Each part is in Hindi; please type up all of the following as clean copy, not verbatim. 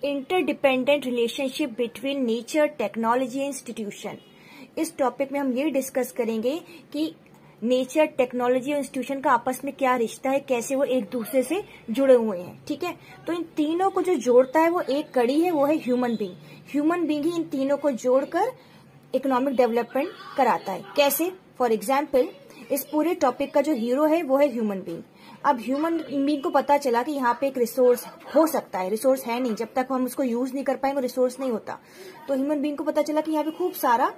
Interdependent relationship between nature, technology, institution. इस टॉपिक में हम ये डिस्कस करेंगे कि नेचर, टेक्नोलॉजी और इंस्टीट्यूशन का आपस में क्या रिश्ता है, कैसे वो एक दूसरे से जुड़े हुए हैं। ठीक है, तो इन तीनों को जो जोड़ता है वो एक कड़ी है, वो है ह्यूमन बीइंग। ह्यूमन बीइंग ही इन तीनों को जोड़कर इकोनॉमिक डेवलपमेंट कराता है। कैसे? फॉर एग्जाम्पल, इस पूरे टॉपिक का जो हीरो है वो है ह्यूमन बीइंग। अब ह्यूमन बीइंग को पता चला कि यहाँ पे एक रिसोर्स हो सकता है, रिसोर्स है नहीं, जब तक हम उसको यूज नहीं कर पाएंगे रिसोर्स नहीं होता। तो ह्यूमन बीइंग को पता चला कि यहाँ पे खूब सारा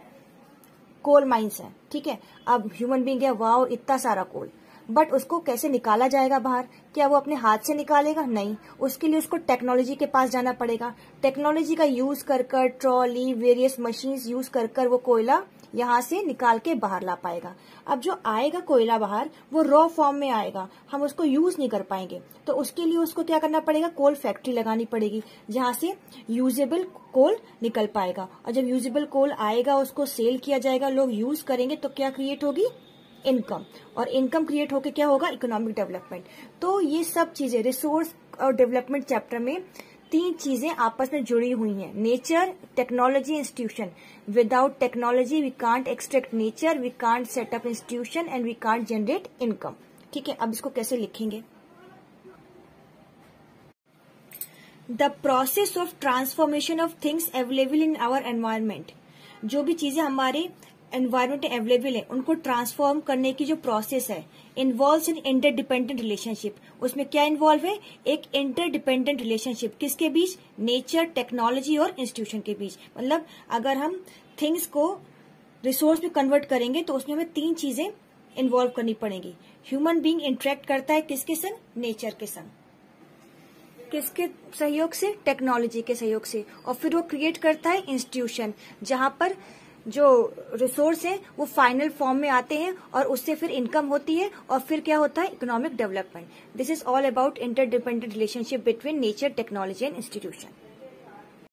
कोल माइंस है। ठीक है, अब ह्यूमन बीइंग है, वाओ इतना सारा कोल, बट उसको कैसे निकाला जाएगा बाहर? क्या वो अपने हाथ से निकालेगा? नहीं, उसके लिए उसको टेक्नोलॉजी के पास जाना पड़ेगा। टेक्नोलॉजी का यूज कर कर, ट्रॉली, वेरियस मशीन्स यूज कर कर वो कोयला यहाँ से निकाल के बाहर ला पाएगा। अब जो आएगा कोयला बाहर, वो रॉ फॉर्म में आएगा, हम उसको यूज नहीं कर पाएंगे। तो उसके लिए उसको क्या करना पड़ेगा? कोल फैक्ट्री लगानी पड़ेगी, जहां से यूजेबल कोल निकल पाएगा। और जब यूजेबल कोल आएगा, उसको सेल किया जाएगा, लोग यूज करेंगे, तो क्या क्रिएट होगी? इनकम। और इनकम क्रिएट होकर क्या होगा? Economic development. तो ये सब चीजें रिसोर्स और डेवलपमेंट चैप्टर में तीन चीजें आपस में जुड़ी हुई हैं, nature, technology, institution. Without technology we can't extract nature, we can't set up institution and we can't generate income. ठीक है, अब इसको कैसे लिखेंगे? The process of transformation of things available in our environment. जो भी चीजें हमारे एनवायरमेंट में अवेलेबल है, उनको ट्रांसफॉर्म करने की जो प्रोसेस है, इन्वॉल्व्स इन इंटरडिपेंडेंट रिलेशनशिप। उसमें क्या इन्वॉल्व है? एक इंटरडिपेंडेंट रिलेशनशिप। किसके बीच? नेचर, टेक्नोलॉजी और इंस्टीट्यूशन के बीच। मतलब अगर हम थिंग्स को रिसोर्स में कन्वर्ट करेंगे तो उसमें हमें तीन चीजें इन्वॉल्व करनी पड़ेंगी। ह्यूमन बीइंग इंटरेक्ट करता है किसके संग? नेचर के संग। किसके सहयोग से? टेक्नोलॉजी के सहयोग से। और फिर वो क्रिएट करता है इंस्टीट्यूशन, जहां पर जो रिसोर्स है वो फाइनल फॉर्म में आते हैं और उससे फिर इनकम होती है और फिर क्या होता है? Economic development. This is all about interdependent relationship between nature, technology and institution.